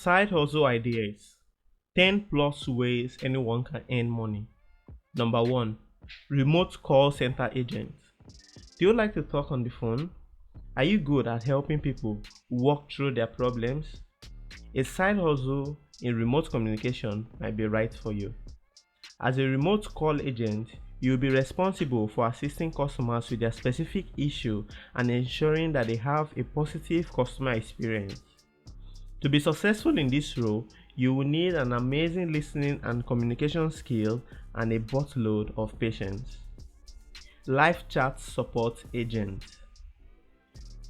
Side hustle ideas: 10 plus ways anyone can earn money. Number 1. Remote call center agent. Do you like to talk on the phone? Are you good at helping people walk through their problems? A side hustle in remote communication might be right for you. As a remote call agent, you will be responsible for assisting customers with their specific issue and ensuring that they have a positive customer experience. To be successful in this role, you will need an amazing listening and communication skill and a boatload of patience. Live chat support agent.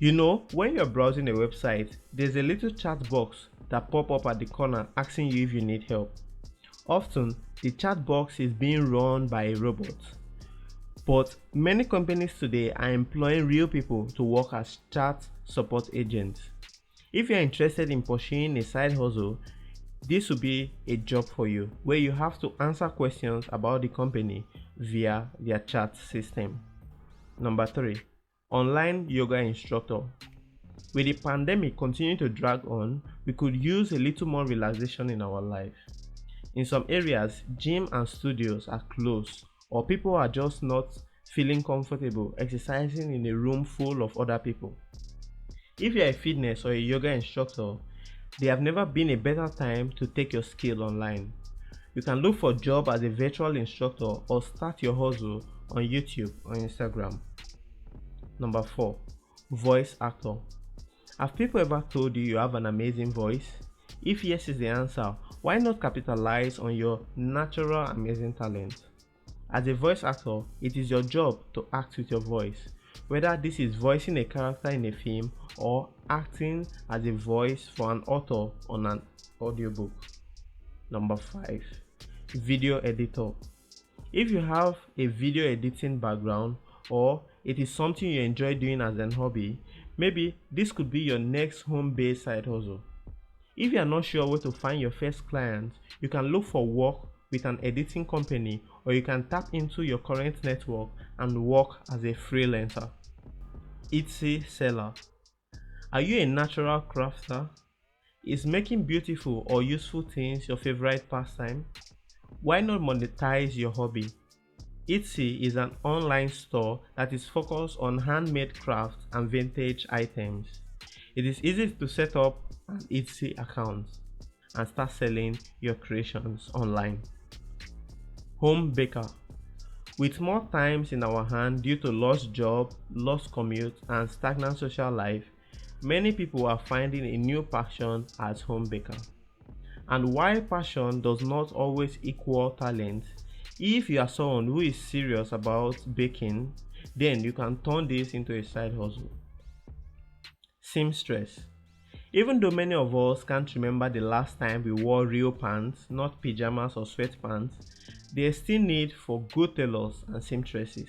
When you're browsing a website, there's a little chat box that pop up at the corner asking you if you need help. Often, the chat box is being run by a robot, but many companies today are employing real people to work as chat support agents. If you're interested in pursuing a side hustle, this will be a job for you where you have to answer questions about the company via their chat system. Number 3. Online yoga instructor. With the pandemic continuing to drag on, we could use a little more relaxation in our life. In some areas, gym and studios are closed, or people are just not feeling comfortable exercising in a room full of other people. If you're a fitness or a yoga instructor, there have never been a better time to take your skill online. You can look for a job as a virtual instructor or start your hustle on YouTube or Instagram. Number 4. Voice actor. Have people ever told you you have an amazing voice? If yes is the answer, why not capitalize on your natural amazing talent? As a voice actor, it is your job to act with your voice, whether this is voicing a character in a film or acting as a voice for an author on an audiobook. Number 5. Video editor. If you have a video editing background or it is something you enjoy doing as an hobby, maybe this could be your next home-based side hustle. If you are not sure where to find your first client, you can look for work with an editing company, or you can tap into your current network and work as a freelancer. Etsy seller. Are you a natural crafter? Is making beautiful or useful things your favorite pastime? Why not monetize your hobby? Etsy is an online store that is focused on handmade crafts and vintage items. It is easy to set up an Etsy account and start selling your creations online. Home baker. With more times in our hand due to lost job, lost commute, and stagnant social life, many people are finding a new passion as home baker. And while passion does not always equal talent, if you are someone who is serious about baking, then you can turn this into a side hustle. Seamstress. Even though many of us can't remember the last time we wore real pants, not pajamas or sweatpants, there's still need for good tailors and seamstresses.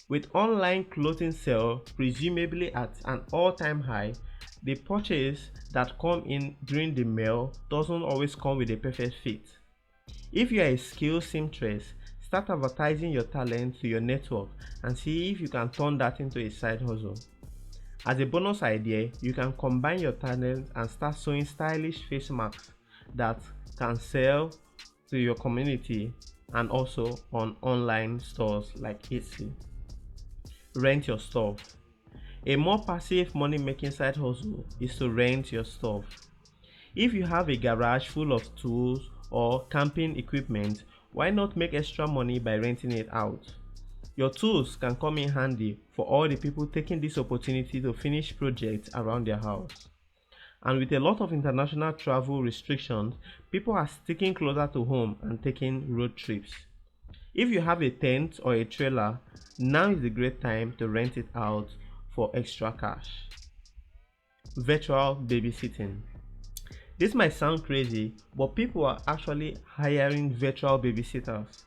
With online clothing sale presumably at an all-time high, the purchase that come in during the mail doesn't always come with a perfect fit. If you are a skilled seamstress, start advertising your talent to your network and see if you can turn that into a side hustle. As a bonus idea, you can combine your talent and start sewing stylish face masks that can sell to your community and also on online stores like Etsy. Rent your stuff. A more passive money-making side hustle is to rent your stuff. If you have a garage full of tools or camping equipment, why not make extra money by renting it out? Your tools can come in handy for all the people taking this opportunity to finish projects around their house. And with a lot of international travel restrictions, people are sticking closer to home and taking road trips. If you have a tent or a trailer, now is the great time to rent it out for extra cash. Virtual babysitting. This might sound crazy, but people are actually hiring virtual babysitters.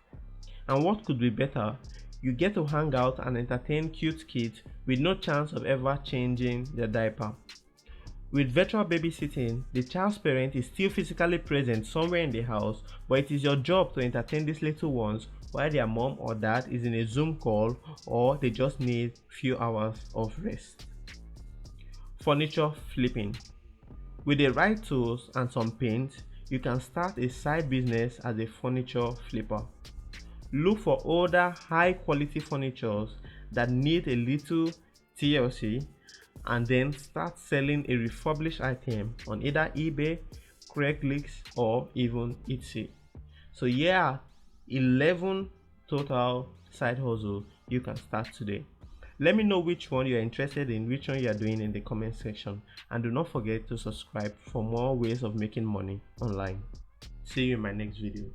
And what could be better? You get to hang out and entertain cute kids with no chance of ever changing their diaper. With virtual babysitting, the child's parent is still physically present somewhere in the house, but it is your job to entertain these little ones while their mom or dad is in a Zoom call or they just need few hours of rest. Furniture flipping. With the right tools and some paint, you can start a side business as a furniture flipper. Look for older, high quality furniture that need a little TLC and then start selling a refurbished item on either eBay, Craigslist, or even Etsy. So here are 11 total side hustle you can start today. Let me know which one you're interested in, which one you're doing in the comment section, and do not forget to subscribe for more ways of making money online. See you in my next video.